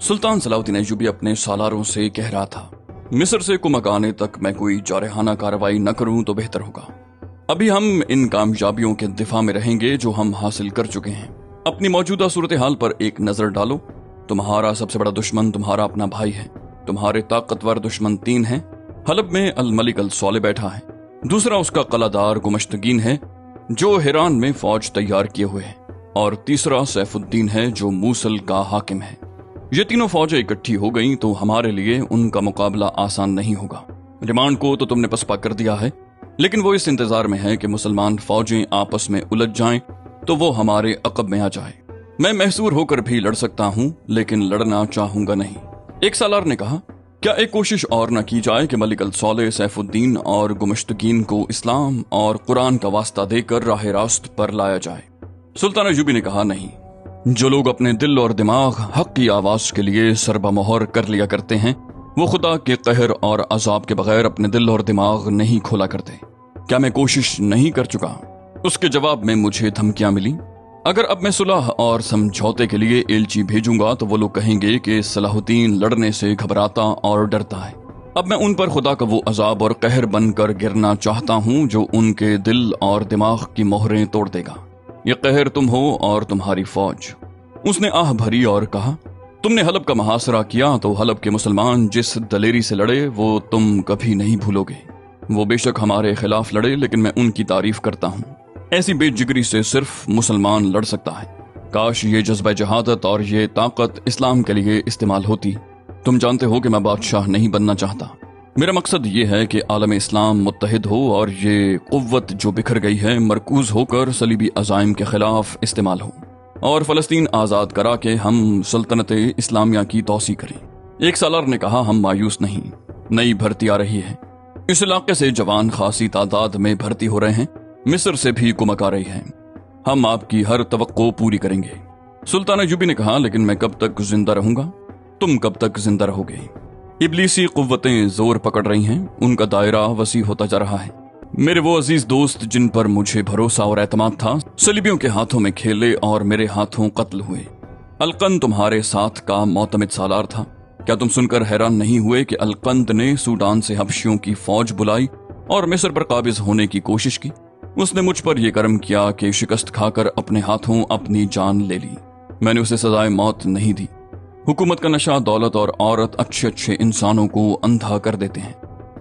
सुल्तान Salauddin Ayyubi अपने सालारों से कह रहा था, मिस्र से कुमक आने तक मैं कोई जारहाना कार्रवाई न करूं तो बेहतर होगा। अभी हम इन कामयाबियों के दिफा में रहेंगे जो हम हासिल कर चुके हैं। अपनी मौजूदा सूरत हाल पर एक नजर डालो। तुम्हारा सबसे बड़ा दुश्मन तुम्हारा अपना भाई है। तुम्हारे ताकतवर दुश्मन 3 हैं। हलब में अल मलिक अल सौले बैठा है, दूसरा उसका कलादार गुमश्तगीन है जो हिरान में फौज तैयार किए हुए है, और तीसरा सैफुद्दीन है जो मूसल का हाकिम है। ये तीनों फौजें इकट्ठी हो गईं तो हमारे लिए उनका मुकाबला आसान नहीं होगा। रिमांड को तो तुमने पसपा कर दिया है, लेकिन वो इस इंतजार में है कि मुसलमान फौजें आपस में उलझ जाएं तो वो हमारे अकब में आ जाए। मैं महसूर होकर भी लड़ सकता हूं, लेकिन लड़ना चाहूंगा नहीं। एक सालार ने कहा, क्या एक कोशिश और न की जाए कि मलिक अल सौले, सैफुद्दीन और गुमश्तगीन को इस्लाम और कुरान का वास्ता देकर राह रास्त पर लाया जाए? सुल्तान अय्यूबी ने कहा, नहीं। जो लोग अपने दिल और दिमाग हक की आवाज के लिए सरबमोहर कर लिया करते हैं, वो खुदा के कहर और अजाब के बगैर अपने दिल और दिमाग नहीं खोला करते। क्या मैं कोशिश नहीं कर चुका? उसके जवाब में मुझे धमकियां मिली। अगर अब मैं सुलह और समझौते के लिए एलची भेजूंगा तो वो लोग कहेंगे कि सलाहुद्दीन लड़ने से घबराता और डरता है। अब मैं उन पर खुदा का वो अजाब और कहर बनकर गिरना चाहता हूं जो उनके दिल और दिमाग की मोहरें तोड़ देगा। ये कहर तुम हो और तुम्हारी फौज। उसने आह भरी और कहा, तुमने हलब का मुहासरा किया तो हलब के मुसलमान जिस दलेरी से लड़े वो तुम कभी नहीं भूलोगे। वो बेशक हमारे खिलाफ लड़े, लेकिन मैं उनकी तारीफ करता हूँ। ऐसी बेजिगरी से सिर्फ मुसलमान लड़ सकता है। काश ये जज्बा जहादत और ये ताकत इस्लाम के लिए इस्तेमाल होती। तुम जानते हो कि मैं बादशाह नहीं बनना चाहता। मेरा मकसद ये है कि आलम इस्लाम मुत्तहिद हो और ये कुव्वत जो बिखर गई है मरकूज होकर सलीबी अज़ाइम के खिलाफ इस्तेमाल हो और फलस्तीन आज़ाद करा के हम सल्तनत इस्लामिया की तौसी करें। एक सालार ने कहा, हम मायूस नहीं, नई भर्ती आ रही है। इस इलाके से जवान खासी तादाद में भर्ती हो रहे हैं। मिस्र से भी कुमक आ रही है। हम आपकी हर तवक्को पूरी करेंगे। सुल्तान अय्यूबी ने कहा, लेकिन मैं कब तक जिंदा रहूंगा? तुम कब तक जिंदा रहोगे? इब्लीसी कुव्वतें जोर पकड़ रही हैं, उनका दायरा वसी होता जा रहा है। मेरे वो अजीज दोस्त जिन पर मुझे भरोसा और एतमाद था, सलीबियों के हाथों में खेले और मेरे हाथों कत्ल हुए। अलकंद तुम्हारे साथ का मोतमिद सालार था। क्या तुम सुनकर हैरान नहीं हुए कि अलकंद ने सूडान से हबशियों की फौज बुलाई और मिस्र पर काबिज होने की कोशिश की? उसने मुझ पर यह कर्म किया कि शिकस्त खाकर अपने हाथों अपनी जान ले ली। मैंने उसे सजाए मौत नहीं दी। हुकूमत का नशा, दौलत और औरत अच्छे अच्छे इंसानों को अंधा कर देते हैं।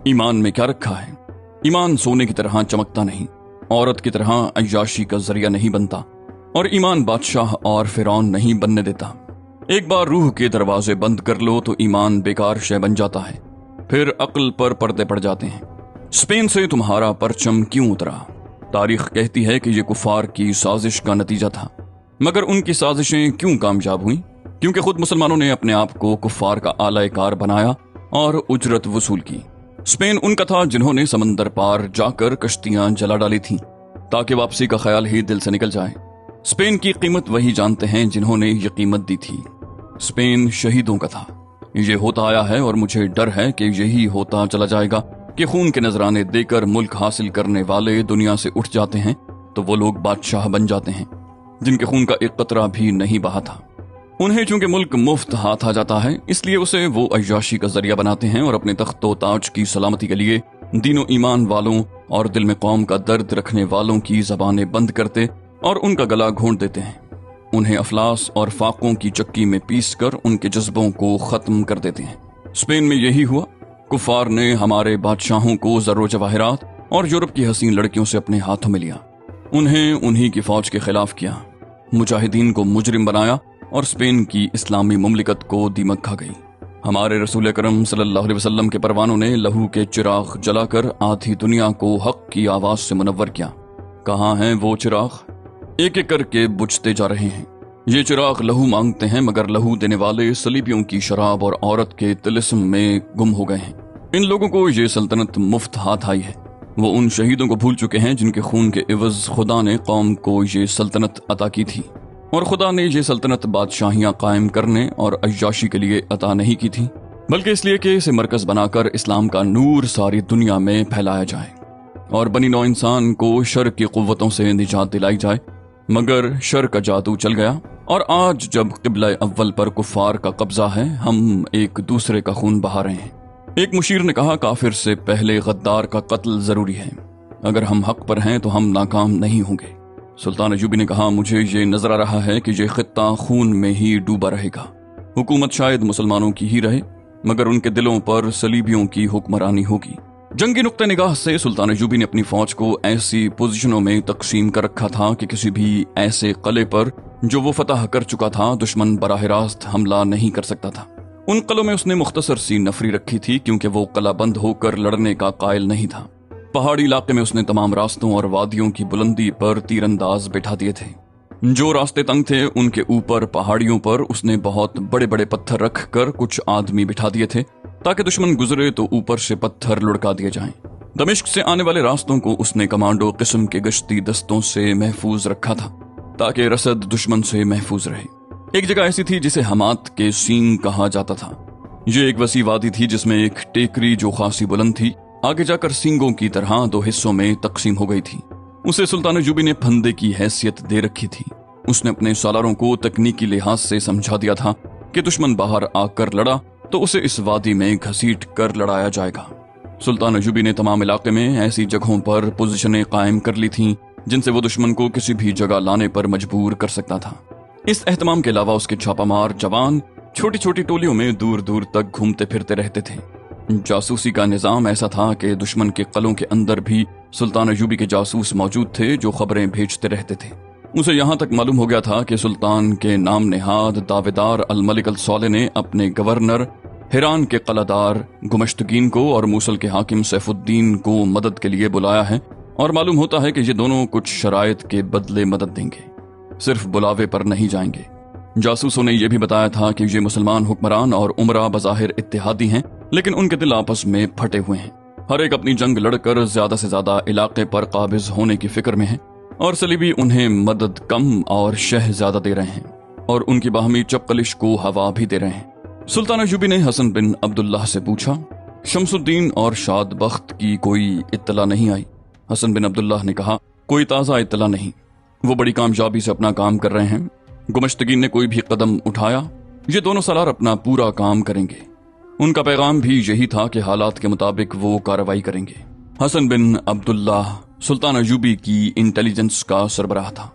ईमान में क्या रखा है? ईमान सोने की तरह चमकता नहीं, औरत की तरह अय्याशी का जरिया नहीं बनता, और ईमान बादशाह और फिरौन नहीं बनने देता। एक बार रूह के दरवाजे बंद कर लो तो ईमान बेकार शय बन जाता है, फिर अक्ल पर पर्दे पड़ जाते हैं। स्पेन से तुम्हारा परचम क्यों उतरा? तारीख कहती है कि यह कुफार की साजिश का नतीजा था, मगर उनकी साजिशें क्यों कामयाब हुई? क्योंकि खुद मुसलमानों ने अपने आप को कुफार का आलाकार बनाया और उजरत वसूल की। स्पेन उनका था जिन्होंने समंदर पार जाकर कश्तियां जला डाली थीं, ताकि वापसी का ख्याल ही दिल से निकल जाए। स्पेन की कीमत वही जानते हैं जिन्होंने ये कीमत दी थी। स्पेन शहीदों का था। ये होता आया है और मुझे डर है कि यही होता चला जाएगा कि खून के नजराने देकर मुल्क हासिल करने वाले दुनिया से उठ जाते हैं तो वो लोग बादशाह बन जाते हैं जिनके खून का एक कतरा भी नहीं बहा था। उन्हें चूंकि मुल्क मुफ्त हाथ आ जाता है, इसलिए उसे वो अय्याशी का जरिया बनाते हैं और अपने तख्तो ताज की सलामती के लिए दीनों ईमान वालों और दिल में कौम का दर्द रखने वालों की जबानें बंद करते और उनका गला घोंट देते हैं। उन्हें अफलास और फाकों की चक्की में पीस कर उनके जज्बों को खत्म कर देते हैं। स्पेन में यही हुआ। कुफार ने हमारे बादशाहों को ज़र्रो जवाहिरात और यूरोप की हसीन लड़कियों से अपने हाथों में लिया। उन्हें उन्हीं की फौज के खिलाफ किया, मुजाहिदीन को मुजरिम बनाया और स्पेन की इस्लामी मुमलिकत को दीमक खा गई। हमारे रसूल करम सल्लल्लाहु अलैहि वसल्लम के परवानों ने लहू के चिराग जलाकर आधी दुनिया को हक की आवाज से मुनव्वर किया। कहाँ हैं वो चिराग? एक एक करके बुझते जा रहे हैं। ये चिराग लहू मांगते हैं, मगर लहू देने वाले सलीबियों की शराब और औरत के तिलिस्म में गुम हो गए हैं। इन लोगों को ये सल्तनत मुफ्त हाथ आई है। वो उन शहीदों को भूल चुके हैं जिनके खून के इवज खुदा ने कौम को ये सल्तनत अता की थी, और खुदा ने ये सल्तनत बादशाहियां कायम करने और अय्याशी के लिए अता नहीं की थी, बल्कि इसलिए कि इसे मरकज बनाकर इस्लाम का नूर सारी दुनिया में फैलाया जाए और बनी नौ इंसान को शर की कुव्वतों से निजात दिलाई जाए। मगर शर का जादू चल गया اور آج جب قبلہ اول پر کفار کا قبضہ ہے، ہم ایک دوسرے کا خون بہا رہے ہیں۔ ایک مشیر نے کہا، کافر سے پہلے غدار کا قتل ضروری ہے۔ اگر ہم حق پر ہیں تو ہم ناکام نہیں ہوں گے۔ سلطان ایوبی نے کہا، مجھے یہ نظر آ رہا ہے کہ یہ خطہ خون میں ہی ڈوبا رہے گا۔ حکومت شاید مسلمانوں کی ہی رہے، مگر ان کے دلوں پر صلیبیوں کی حکمرانی ہوگی۔ جنگی نقطہ نگاہ سے سلطان ایوبی نے اپنی فوج کو ایسی پوزیشنوں میں تقسیم کر رکھا تھا کہ کسی بھی ایسے قلعے پر جو وہ فتح کر چکا تھا دشمن براہ راست حملہ نہیں کر سکتا تھا۔ ان قلعوں میں اس نے مختصر سی نفری رکھی تھی کیونکہ وہ قلعہ بند ہو کر لڑنے کا قائل نہیں تھا۔ پہاڑی علاقے میں اس نے تمام راستوں اور وادیوں کی بلندی پر تیر انداز بٹھا دیے تھے۔ جو راستے تنگ تھے ان کے اوپر پہاڑیوں پر اس نے بہت بڑے بڑے پتھر رکھ کر کچھ آدمی بٹھا دیے تھے تاکہ دشمن گزرے تو اوپر سے پتھر لڑکا دیے جائیں۔ دمشق سے آنے والے راستوں کو اس نے کمانڈو قسم کے گشتی دستوں سے محفوظ رکھا تھا تاکہ رسد دشمن سے محفوظ رہے۔ ایک جگہ ایسی تھی جسے حمات کے سینگ کہا جاتا تھا۔ یہ ایک وسیع وادی تھی جس میں ایک ٹیکری جو خاصی بلند تھی آگے جا کر سینگوں کی طرح دو حصوں میں تقسیم ہو گئی تھی۔ اسے سلطان ایوبی نے پھندے کی حیثیت دے رکھی تھی۔ اس نے اپنے سالاروں کو تکنیکی لحاظ سے سمجھا دیا تھا کہ دشمن باہر آ کر لڑا تو اسے اس وادی میں گھسیٹ کر لڑایا جائے گا۔ سلطان ایوبی نے تمام علاقے میں ایسی جگہوں پر پوزیشنیں قائم کر لی تھیں جن سے وہ دشمن کو کسی بھی جگہ لانے پر مجبور کر سکتا تھا۔ اس اہتمام کے علاوہ اس کے چھاپا مار جوان چھوٹی چھوٹی ٹولیوں میں دور دور تک گھومتے پھرتے رہتے تھے۔ جاسوسی کا نظام ایسا تھا کہ دشمن کے قلعوں کے اندر بھی سلطان ایوبی کے جاسوس موجود تھے جو خبریں بھیجتے رہتے تھے۔ اسے یہاں تک معلوم ہو گیا تھا کہ سلطان کے نام نہاد دعویدار الملک الصالح نے اپنے گورنر ہیران کے قلعہ دار گمشتگین کو اور موصل کے حاکم سیف الدین کو مدد کے لیے بلایا ہے، اور معلوم ہوتا ہے کہ یہ دونوں کچھ شرائط کے بدلے مدد دیں گے، صرف بلاوے پر نہیں جائیں گے۔ جاسوسوں نے یہ بھی بتایا تھا کہ یہ مسلمان حکمران اور عمرہ بظاہر اتحادی ہیں لیکن ان کے دل آپس میں پھٹے ہوئے ہیں۔ ہر ایک اپنی جنگ لڑ کر زیادہ سے زیادہ علاقے پر قابض ہونے کی فکر میں ہیں، اور صلیبی انہیں مدد کم اور شہ زیادہ دے رہے ہیں اور ان کی باہمی چپقلش کو ہوا بھی دے رہے ہیں۔ سلطان ایوبی نے حسن بن عبداللہ سے پوچھا، شمس الدین اور شاد بخت کی کوئی اطلاع نہیں آئی؟ حسن بن عبداللہ نے کہا، کوئی تازہ اطلاع نہیں، وہ بڑی کامیابی سے اپنا کام کر رہے ہیں۔ گمشتگین نے کوئی بھی قدم اٹھایا، یہ دونوں سالار اپنا پورا کام کریں گے۔ ان کا پیغام بھی یہی تھا کہ حالات کے مطابق وہ کارروائی کریں گے۔ حسن بن عبداللہ سلطان ایوبی کی انٹیلیجنس کا سربراہ تھا۔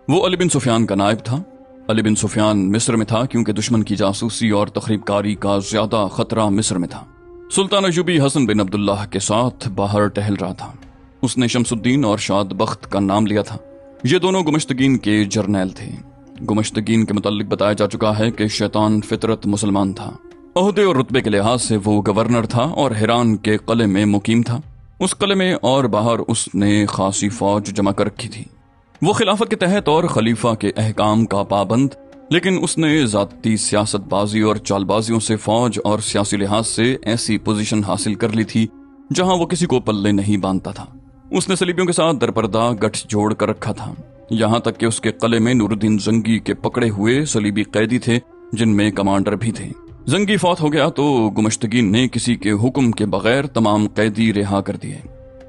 وہ علی بن سفیان کا نائب تھا۔ علی بن سفیان مصر میں تھا کیونکہ دشمن کی جاسوسی اور تخریب کاری کا زیادہ خطرہ مصر میں تھا۔ سلطان ایوبی حسن بن عبداللہ کے ساتھ باہر ٹہل رہا تھا۔ اس نے شمس الدین اور شاد بخت کا نام لیا تھا۔ یہ دونوں گمشتگین کے جرنیل تھے۔ گمشتگین کے متعلق بتایا جا چکا ہے کہ شیطان فطرت مسلمان تھا۔ عہدے اور رتبے کے لحاظ سے وہ گورنر تھا اور ہیران کے قلعے میں مقیم تھا۔ اس قلعے میں اور باہر اس نے خاصی فوج جمع کر رکھی تھی۔ وہ خلافت کے تحت اور خلیفہ کے احکام کا پابند، لیکن اس نے ذاتی سیاست بازی اور چال بازیوں سے فوج اور سیاسی لحاظ سے ایسی پوزیشن حاصل کر لی تھی جہاں وہ کسی کو پلے نہیں باندھتا تھا۔ اس نے صلیبیوں کے ساتھ درپردہ گٹھ جوڑ کر رکھا تھا، یہاں تک کہ اس کے قلعے میں نور الدین زنگی کے پکڑے ہوئے صلیبی قیدی تھے جن میں کمانڈر بھی تھے۔ زنگی فوت ہو گیا تو گمشتگین نے کسی کے حکم کے بغیر تمام قیدی رہا کر دیے۔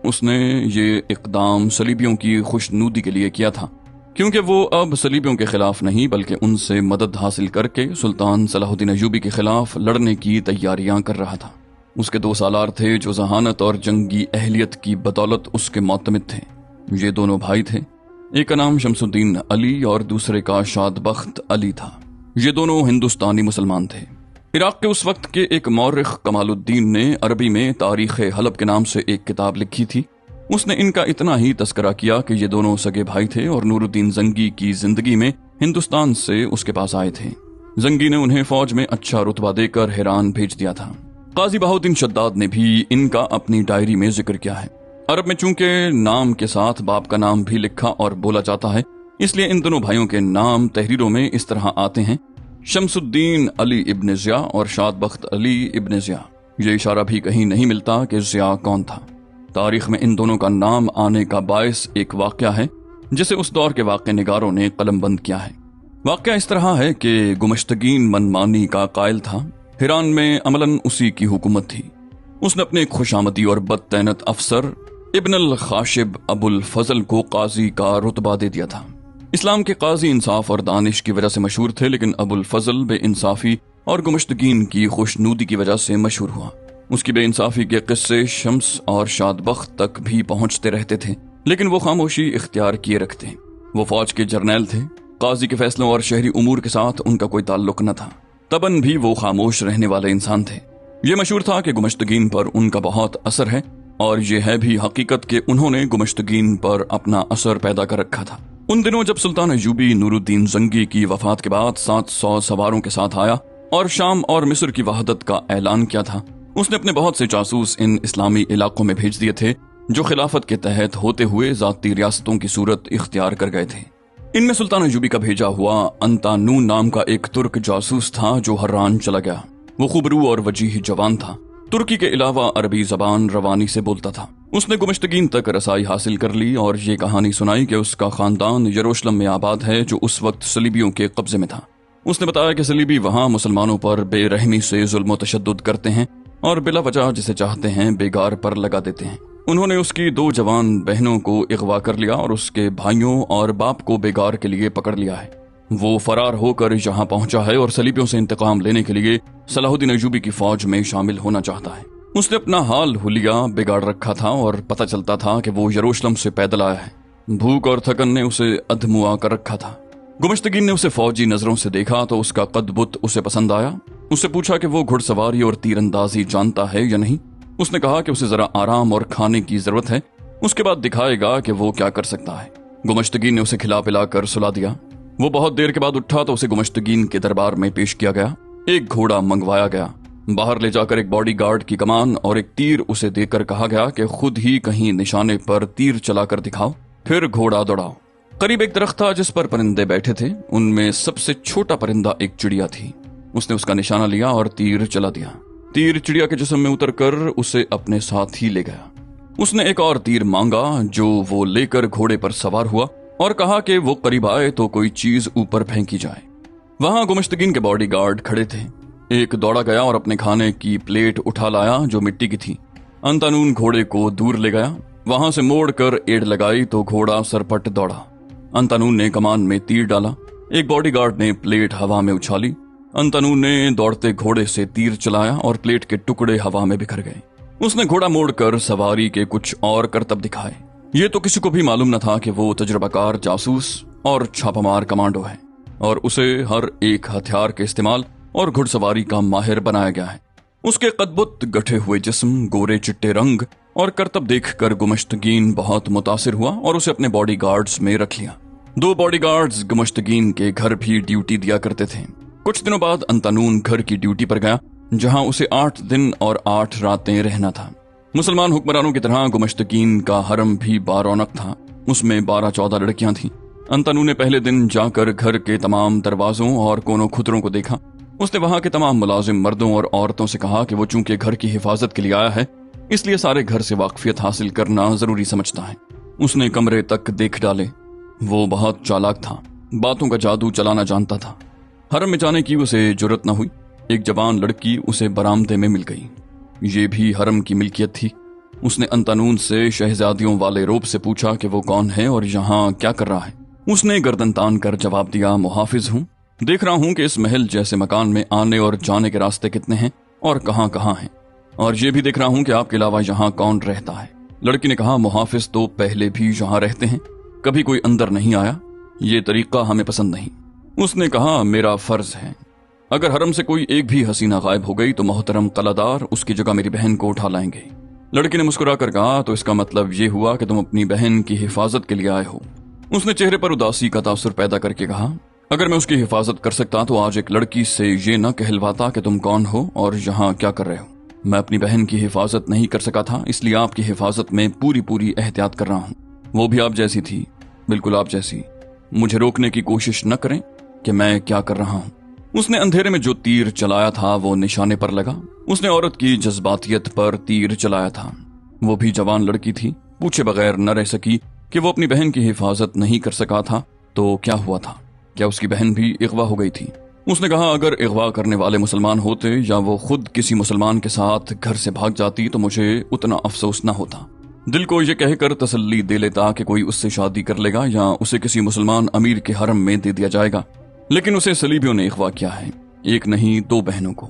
اس نے یہ اقدام صلیبیوں کی خوشنودی کے لیے کیا تھا، کیونکہ وہ اب صلیبیوں کے خلاف نہیں بلکہ ان سے مدد حاصل کر کے سلطان صلاح الدین ایوبی کے خلاف لڑنے کی تیاریاں کر رہا تھا۔ اس کے دو سالار تھے جو ذہانت اور جنگی اہلیت کی بدولت اس کے معتمد تھے۔ یہ دونوں بھائی تھے، ایک کا نام شمس الدین علی اور دوسرے کا شاد بخت علی تھا۔ یہ دونوں ہندوستانی مسلمان تھے۔ عراق کے اس وقت کے ایک مورخ کمال الدین نے عربی میں تاریخ حلب کے نام سے ایک کتاب لکھی تھی۔ اس نے ان کا اتنا ہی تذکرہ کیا کہ یہ دونوں سگے بھائی تھے اور نور الدین زنگی کی زندگی میں ہندوستان سے اس کے پاس آئے تھے۔ زنگی نے انہیں فوج میں اچھا رتبہ دے کر ہیران بھیج دیا تھا۔ قاضی بہاؤالدین شداد نے بھی ان کا اپنی ڈائری میں ذکر کیا ہے۔ عرب میں چونکہ نام کے ساتھ باپ کا نام بھی لکھا اور بولا جاتا ہے، اس لیے ان دونوں بھائیوں کے نام تحریروں میں اس طرح آتے ہیں، شمس الدین علی ابن ضیاء اور شاد بخت علی ابن ضیاء۔ یہ اشارہ بھی کہیں نہیں ملتا کہ ضیاء کون تھا۔ تاریخ میں ان دونوں کا نام آنے کا باعث ایک واقعہ ہے جسے اس دور کے واقع نگاروں نے قلم بند کیا ہے۔ واقعہ اس طرح ہے کہ گمشتگین منمانی کا قائل تھا۔ ہیران میں عملاً اسی کی حکومت تھی۔ اس نے اپنے ایک خوشامدی اور بدتینت افسر ابن الخاشب ابو الفضل کو قاضی کا رتبہ دے دیا تھا۔ اسلام کے قاضی انصاف اور دانش کی وجہ سے مشہور تھے، لیکن ابو الفضل بے انصافی اور گمشتگین کی خوشنودی کی وجہ سے مشہور ہوا۔ اس کی بے انصافی کے قصے شمس اور شاد بخت تک بھی پہنچتے رہتے تھے، لیکن وہ خاموشی اختیار کیے رکھتے۔ وہ فوج کے جرنیل تھے، قاضی کے فیصلوں اور شہری امور کے ساتھ ان کا کوئی تعلق نہ تھا، تباً بھی وہ خاموش رہنے والے انسان تھے۔ یہ مشہور تھا کہ گمشتگین پر ان کا بہت اثر ہے، اور یہ ہے بھی حقیقت کہ انہوں نے گمشتگین پر اپنا اثر پیدا کر رکھا تھا۔ ان دنوں جب سلطان ایوبی نور الدین زنگی کی وفات کے بعد 700 سواروں کے ساتھ آیا اور شام اور مصر کی وحدت کا اعلان کیا تھا، اس نے اپنے بہت سے جاسوس ان اسلامی علاقوں میں بھیج دیے تھے جو خلافت کے تحت ہوتے ہوئے ذاتی ریاستوں کی صورت اختیار کر گئے تھے۔ ان میں سلطان ایوبی کا بھیجا ہوا انتانون نام کا ایک ترک جاسوس تھا جو حران چلا گیا۔ وہ خوبرو اور وجیح جوان تھا، ترکی کے علاوہ عربی زبان روانی سے بولتا تھا۔ اس نے گمشتگین تک رسائی حاصل کر لی اور یہ کہانی سنائی کہ اس کا خاندان یروشلم میں آباد ہے جو اس وقت صلیبیوں کے قبضے میں تھا۔ اس نے بتایا کہ صلیبی وہاں مسلمانوں پر بے رحمی سے ظلم و تشدد کرتے ہیں اور بلا وجہ جسے چاہتے ہیں بیگار پر لگا دیتے ہیں۔ انہوں نے اس کی 2 جوان بہنوں کو اغوا کر لیا اور اس کے بھائیوں اور باپ کو بیگار کے لیے پکڑ لیا ہے۔ وہ فرار ہو کر یہاں پہنچا ہے اور صلیبیوں سے انتقام لینے کے لیے صلاح الدین ایوبی کی فوج میں شامل ہونا چاہتا ہے۔ اس نے اپنا حال حلیہ بگاڑ رکھا تھا اور پتہ چلتا تھا کہ وہ یروشلم سے پیدل آیا ہے۔ بھوک اور تھکن نے اسے ادھموا کر رکھا تھا۔ گمشتگین نے اسے فوجی نظروں سے دیکھا تو اس کا قد بت اسے پسند آیا۔ اس سے پوچھا کہ وہ گھڑ سواری اور تیر اندازی جانتا ہے یا نہیں۔ اس نے کہا کہ اسے ذرا آرام اور کھانے کی ضرورت ہے، اس کے بعد دکھائے گا کہ وہ کیا کر سکتا ہے۔ گمشتگین نے اسے کھلا پلا کر سلا دیا۔ وہ بہت دیر کے بعد اٹھا تو اسے گمشتگین کے دربار میں پیش کیا گیا۔ ایک گھوڑا منگوایا گیا، باہر لے جا کر ایک باڈی گارڈ کی کمان اور ایک تیر اسے دے کر کہا گیا کہ خود ہی کہیں نشانے پر تیر چلا کر دکھاؤ، پھر گھوڑا دوڑاؤ۔ قریب ایک درخت تھا جس پر پرندے بیٹھے تھے، ان میں سب سے چھوٹا پرندہ ایک چڑیا تھی۔ اس نے اس کا نشانہ لیا اور تیر چلا دیا۔ تیر چڑیا کے جسم میں اتر کر اسے اپنے ساتھ ہی لے گیا۔ اس نے ایک اور تیر مانگا جو وہ لے کر گھوڑے پر سوار ہوا اور کہا کہ وہ قریب آئے تو کوئی چیز اوپر پھینکی جائے۔ وہاں گمشتگین کے باڈی گارڈ کھڑے تھے۔ ایک دوڑا گیا اور اپنے کھانے کی پلیٹ اٹھا لایا جو مٹی کی تھی۔ انتانون گھوڑے کو دور لے گیا، وہاں سے موڑ کر ایڑ لگائی تو گھوڑا سرپٹ دوڑا۔ انتانون نے کمان میں تیر ڈالا، ایک باڈی گارڈ نے پلیٹ ہوا میں اچھالی۔ انتانون نے دوڑتے گھوڑے سے تیر چلایا اور پلیٹ کے ٹکڑے ہوا میں بکھر گئے۔ اس نے گھوڑا موڑ کر سواری کے کچھ اور کرتب دکھائے۔ یہ تو کسی کو بھی معلوم نہ تھا کہ وہ تجربہ کار جاسوس اور چھاپا مار کمانڈو ہے، اور اسے ہر ایک ہتھیار کے استعمال اور گھڑ سواری کا ماہر بنایا گیا ہے۔ اس کے قد بت، گٹھے ہوئے جسم، گورے چٹے رنگ اور کرتب دیکھ کر گمشتگین بہت متاثر ہوا اور اسے اپنے باڈی گارڈز میں رکھ لیا۔ 2 باڈی گارڈز گمشتگین کے گھر بھی ڈیوٹی دیا کرتے تھے۔ کچھ دنوں بعد انتانون گھر کی ڈیوٹی پر گیا جہاں اسے 8 دن اور 8 راتیں رہنا تھا۔ مسلمان حکمرانوں کی طرح گمشتگین کا حرم بھی بارونق تھا، اس میں 12-14 لڑکیاں تھیں۔ انتانون نے پہلے دن جا کر گھر کے تمام دروازوں اور کونوں کھدروں کو دیکھا۔ اس نے وہاں کے تمام ملازم مردوں اور عورتوں سے کہا کہ وہ چونکہ گھر کی حفاظت کے لیے آیا ہے اس لیے سارے گھر سے واقفیت حاصل کرنا ضروری سمجھتا ہے۔ اس نے کمرے تک دیکھ ڈالے۔ وہ بہت چالاک تھا، باتوں کا جادو چلانا جانتا تھا۔ حرم میں جانے کی اسے جرت نہ ہوئی۔ ایک جوان لڑکی اسے برآمدے میں مل گئی، یہ بھی حرم کی ملکیت تھی۔ اس نے انتانون سے شہزادیوں والے روب سے پوچھا کہ وہ کون ہے اور یہاں کیا کر رہا ہے۔ اس نے گردن تان کر جواب دیا، محافظ ہوں، دیکھ رہا ہوں کہ اس محل جیسے مکان میں آنے اور جانے کے راستے کتنے ہیں اور کہاں کہاں ہیں، اور یہ بھی دیکھ رہا ہوں کہ آپ کے علاوہ یہاں کون رہتا ہے۔ لڑکی نے کہا، محافظ تو پہلے بھی یہاں رہتے ہیں، کبھی کوئی اندر نہیں آیا، یہ طریقہ ہمیں پسند نہیں۔ اس نے کہا، میرا فرض ہے، اگر حرم سے کوئی ایک بھی حسینہ غائب ہو گئی تو محترم قلعہدار اس کی جگہ میری بہن کو اٹھا لائیں گے۔ لڑکی نے مسکرا کر کہا، تو اس کا مطلب یہ ہوا کہ تم اپنی بہن کی حفاظت کے لیے آئے ہو۔ اس نے چہرے پر اداسی کا تاثر پیدا کر کے کہا، اگر میں اس کی حفاظت کر سکتا تو آج ایک لڑکی سے یہ نہ کہلواتا کہ تم کون ہو اور یہاں کیا کر رہے ہو۔ میں اپنی بہن کی حفاظت نہیں کر سکا تھا، اس لیے آپ کی حفاظت میں پوری احتیاط کر رہا ہوں۔ وہ بھی آپ جیسی تھی، بالکل آپ جیسی۔ مجھے روکنے کی کوشش نہ کریں کہ میں کیا کر رہا ہوں۔ اس نے اندھیرے میں جو تیر چلایا تھا وہ نشانے پر لگا۔ اس نے عورت کی جذباتیت پر تیر چلایا تھا۔ وہ بھی جوان لڑکی تھی، پوچھے بغیر نہ رہ سکی کہ وہ اپنی بہن کی حفاظت نہیں کر سکا تھا تو کیا ہوا تھا؟ کیا اس کی بہن بھی اغوا ہو گئی تھی؟ اس نے کہا، اگر اغوا کرنے والے مسلمان ہوتے یا وہ خود کسی مسلمان کے ساتھ گھر سے بھاگ جاتی تو مجھے اتنا افسوس نہ ہوتا، दिल को ये कहकर तसल्ली दे लेता कि कोई उससे शादी कर लेगा या उसे किसी मुसलमान अमीर के हरम में दे दिया जाएगा, लेकिन उसे सलीबियों ने अगवा किया है, एक नहीं 2 बहनों को।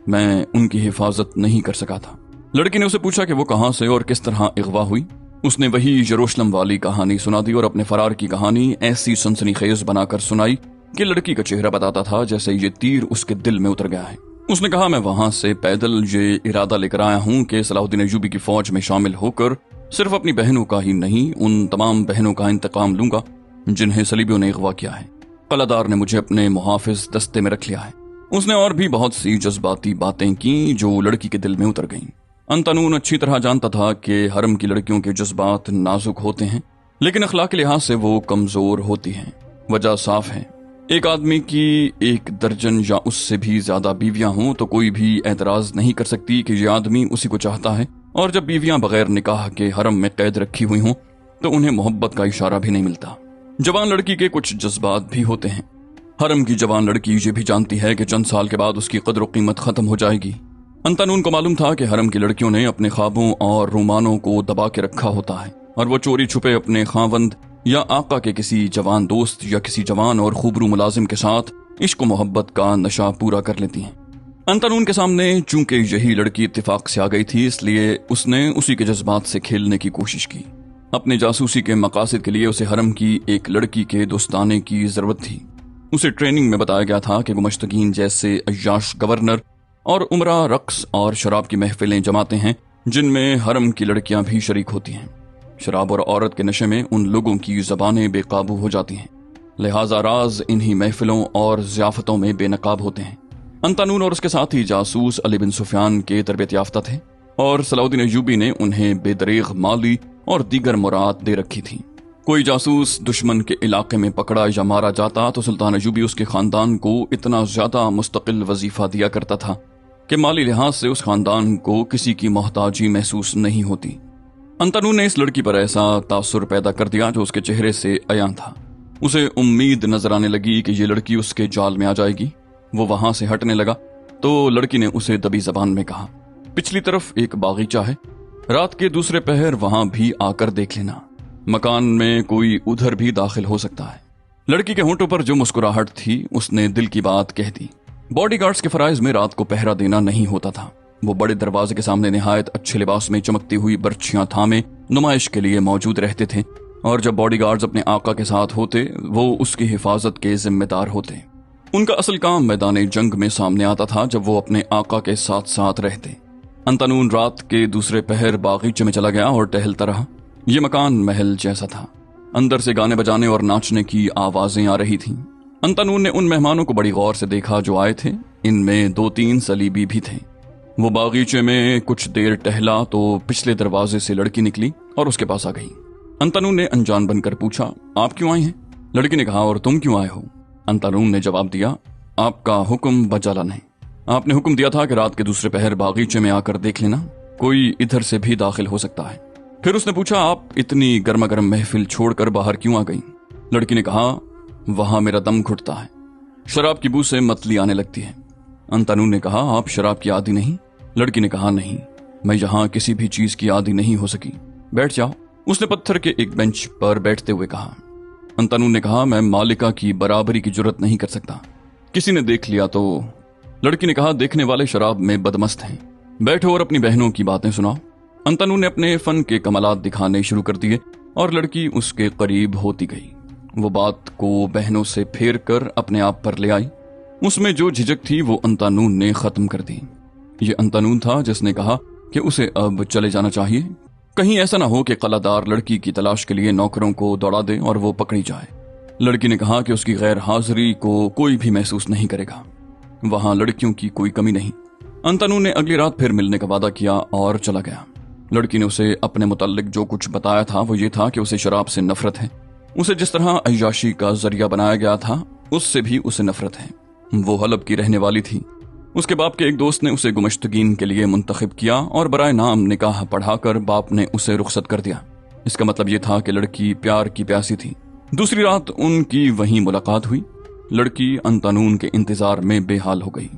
मैं उनकी हिफाजत नहीं कर सका था। लड़की ने उसे पूछा कि वो कहां से और किस तरह अगवा हुई। उसने वही यरूशलेम वाली कहानी सुना दी और अपने फरार की कहानी ऐसी सनसनीखेज बनाकर सुनाई कि लड़की का चेहरा बताता था जैसे ये तीर उसके दिल में उतर गया है। उसने कहा, मैं वहां से पैदल ये इरादा लेकर आया हूं कि सलाहुद्दीन अय्यूबी की फौज में शामिल होकर सिर्फ अपनी बहनों का ही नहीं, उन तमाम बहनों का इंतकाम लूंगा जिन्हें सलीबियों ने अगवा किया है। कलादार ने मुझे अपने मुहाफिज दस्ते में रख लिया है। उसने और भी बहुत सी जज्बाती बातें की जो लड़की के दिल में उतर गईं। अंतनून अच्छी तरह जानता था कि हरम की लड़कियों के जज्बात नाजुक होते हैं, लेकिन अखलाक के लिहाज से वो कमजोर होती हैं। वजह साफ है, एक आदमी की 1 दर्जन या उससे भी ज्यादा बीवियां हों तो कोई भी एतराज नहीं कर सकती कि यह आदमी उसी को चाहता है, और जब बीवियां बगैर निकाह के हरम में कैद रखी हुई हों तो उन्हें मोहब्बत का इशारा भी नहीं मिलता। जवान लड़की के कुछ जज्बात भी होते हैं। हरम की जवान लड़की ये भी जानती है कि चंद साल के बाद उसकी कद्र कीमत खत्म हो जाएगी। अंतनून को मालूम था कि हरम की लड़कियों ने अपने ख्वाबों और रुमानों को दबा के रखा होता है और वो चोरी छुपे अपने खावंद या आका के किसी जवान दोस्त या किसी जवान और खूबरू मुलाजिम के साथ इश्क मोहब्बत का नशा पूरा कर लेती हैं। अंतनून के सामने चूंकि यही लड़की इत्तेफाक से आ गई थी, इसलिए उसने उसी के जज्बात से खेलने की कोशिश की। अपने जासूसी के मकासद के लिए उसे हरम की एक लड़की के दोस्ताने की जरूरत थी। उसे ट्रेनिंग में बताया गया था कि गुमश्तगीन जैसे अय्याश गवर्नर और उमरा रक्स और शराब की महफिलें जमाते हैं जिनमें हरम की लड़कियां भी शरीक होती हैं। शराब और औरत के नशे में उन लोगों की जबानें बेकाबू हो जाती हैं, लिहाजा राज इन्हीं महफिलों और ज़ियाफतों में बेनकाब होते हैं। अंतनून और उसके साथी जासूस अली बिन सुफियान के तरबियत याफ्ता थे और सलाहुद्दीन अय्यूबी ने उन्हें बेदरेग माली और दीगर मुराद दे रखी थी। कोई जासूस दुश्मन के इलाके में पकड़ा या मारा जाता तो सुल्तान अय्यूबी उसके खानदान को इतना ज्यादा मुस्तकिल वजीफा दिया करता था कि माली लिहाज से उस खानदान को किसी की मोहताजी महसूस नहीं होती। अंतनून ने इस लड़की पर ऐसा तासुर पैदा कर दिया जो उसके चेहरे से अयां था। उसे उम्मीद नजर आने लगी कि ये लड़की उसके जाल में आ जाएगी। वो वहां से हटने लगा तो लड़की ने उसे दबी जबान में कहा, पिछली तरफ एक बागीचा है, रात के दूसरे पहर वहां भी आकर देख लेना, मकान में कोई उधर भी दाखिल हो सकता है। लड़की के होंठों पर जो मुस्कुराहट थी उसने दिल की बात कह दी। बॉडीगार्ड्स के फराइज में रात को पहरा देना नहीं होता था। वो बड़े दरवाजे के सामने निहायत अच्छे लिबास में चमकती हुई बर्छियां थामे नुमाइश के लिए मौजूद रहते थे, और जब बॉडीगार्ड्स अपने आका के साथ होते वो उसकी हिफाजत के जिम्मेदार होते। उनका असल काम मैदान जंग में सामने आता था जब वो अपने आका के साथ साथ रहते। अंतनून रात के दूसरे पहर बागीचे में चला गया और टहलता रहा। ये मकान महल जैसा था। अंदर से गाने बजाने और नाचने की आवाजें आ रही थीं। अंतनून ने उन मेहमानों को बड़ी गौर से देखा जो आए थे। इनमें 2-3 सलीबी भी थे। वो बागीचे में कुछ देर टहला तो पिछले दरवाजे से लड़की निकली और उसके पास आ गई। अंतनून ने अनजान बनकर पूछा, आप क्यों आए हैं? लड़की ने कहा, और तुम क्यों आए हो? अंतनून ने जवाब दिया, आपका हुक्म बजालन है। आपने हुक्म दिया था कि रात के दूसरे पहर बागीचे में आकर देख लेना, कोई इधर से भी दाखिल हो सकता है। फिर उसने पूछा, आप इतनी गर्मा गर्म महफिल छोड़कर बाहर क्यों आ गई? लड़की ने कहा, वहां मेरा दम घुटता है, शराब की बू से मतली आने लगती है। अंतनून ने कहा, आप शराब की आदी नहीं? लड़की ने कहा, नहीं, मैं यहाँ किसी भी चीज की आदी नहीं हो सकी। बैठ जाओ, उसने पत्थर के एक बेंच पर बैठते हुए कहा। अंतनून ने कहा, मैं मालिका की बराबरी की जुर्रत नहीं कर सकता, किसी ने देख लिया तो। लड़की ने कहा, देखने वाले शराब में बदमस्त हैं, बैठो और अपनी बहनों की बातें सुनाओ। अंतनून ने अपने फन के कमालात दिखाने शुरू कर दिए और लड़की उसके करीब होती गई। वो बात को बहनों से फेर कर अपने आप पर ले आई। उसमें जो झिझक थी वो अंतनून ने खत्म कर दी। ये अंतनून था जिसने कहा कि उसे अब चले जाना चाहिए, कहीं ऐसा ना हो कि कलादार लड़की की तलाश के लिए नौकरों को दौड़ा दे और वो पकड़ी जाए। लड़की ने कहा कि उसकी गैर हाजिरी को कोई भी महसूस नहीं करेगा, वहां लड़कियों की कोई कमी नहीं। अंतनून ने अगली रात फिर मिलने का वादा किया और चला गया। लड़की ने उसे अपने मुताल्लिक जो कुछ बताया था वो ये था कि उसे शराब से नफरत है। उसे जिस तरह अय्याशी का जरिया बनाया गया था उससे भी उसे नफरत है। वो हलब की रहने वाली थी। उसके बाप के एक दोस्त ने उसे गुमश्तगीन के लिए मुंतखब किया और बराए नाम निकाह पढ़ाकर बाप ने उसे रुखसत कर दिया। इसका मतलब यह था कि लड़की प्यार की प्यासी थी। दूसरी रात उनकी वहीं मुलाकात हुई। लड़की अंतनून के इंतजार में बेहाल हो गई।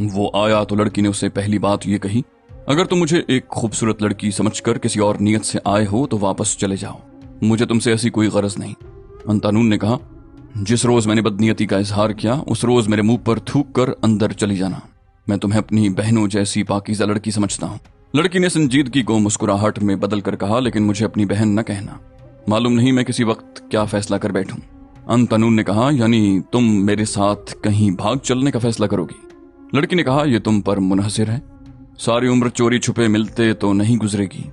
वो आया तो लड़की ने उसे पहली बात ये कही अगर तुम मुझे एक खूबसूरत लड़की समझकर किसी और नियत से आए हो तो वापस चले जाओ, मुझे तुमसे ऐसी कोई गरज नहीं। अंतानून ने कहा, जिस रोज मैंने बदनीयती का इजहार किया उस रोज मेरे मुंह पर थूक कर अंदर चली जाना। मैं तुम्हें अपनी बहनों जैसी पाकीज़ा लड़की समझता हूँ। लड़की ने संजीदगी को मुस्कुराहट में बदल कर कहा, लेकिन मुझे अपनी बहन न कहना, मालूम नहीं मैं किसी वक्त क्या फैसला कर बैठूं। अंतानून ने कहा, यानी तुम मेरे साथ कहीं भाग चलने का फैसला करोगी? लड़की ने कहा, यह तुम पर मुनहसिर है। सारी उम्र चोरी छुपे मिलते तो नहीं गुजरेगी।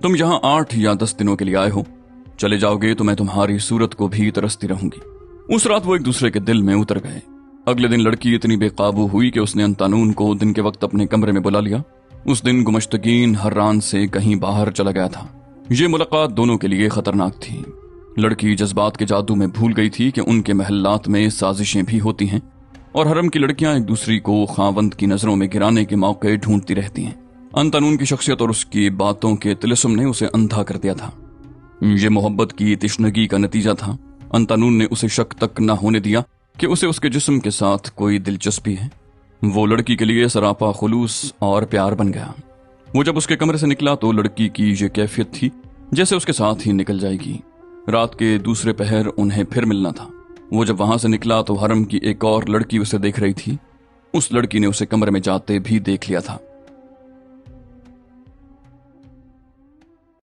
तुम यहाँ 8 या 10 दिनों के लिए आए हो, चले जाओगे तो मैं तुम्हारी सूरत को भी तरसती रहूंगी। उस रात वो एक दूसरे के दिल में उतर गए। अगले दिन लड़की इतनी बेकाबू हुई कि उसने अंतानून को दिन के वक्त अपने कमरे में बुला लिया। उस दिन गुमश्तगीन हर्रान से कहीं बाहर चला गया था। ये मुलाकात दोनों के लिए खतरनाक थी। लड़की जज्बात के जादू में भूल गई थी कि उनके महल्लात में साजिशें भी होती हैं और हरम की लड़कियां एक दूसरी को खावंद की नजरों में गिराने के मौके ढूंढती रहती हैं। अंतानून की शख्सियत और उसकी बातों के तिलिस्म ने उसे अंधा कर दिया था। ये मोहब्बत की तिश्नगी का नतीजा था। अंतानून ने उसे शक तक न होने दिया कि उसे उसके जिस्म के साथ कोई दिलचस्पी है। वो लड़की के लिए सरापा खुलूस और प्यार बन गया। वो जब उसके कमरे से निकला तो लड़की की ये कैफियत थी जैसे उसके साथ ही निकल जाएगी। रात के दूसरे पहर उन्हें फिर मिलना था। वो जब वहां से निकला तो हरम की एक और लड़की उसे देख रही थी। उस लड़की ने उसे कमरे में जाते भी देख लिया था।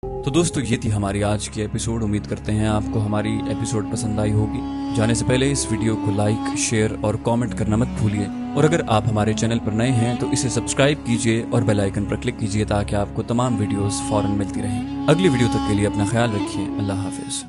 तो दोस्तों, ये थी हमारी आज की एपिसोड। उम्मीद करते हैं आपको हमारी एपिसोड पसंद आई होगी। जाने से पहले इस वीडियो को लाइक, शेयर और कमेंट करना मत भूलिए। और अगर आप हमारे चैनल पर नए हैं तो इसे सब्सक्राइब कीजिए और बेल आइकन पर क्लिक कीजिए ताकि आपको तमाम वीडियोस फौरन मिलती रहें। अगली वीडियो तक के लिए अपना ख्याल रखिए। अल्लाह हाफिज।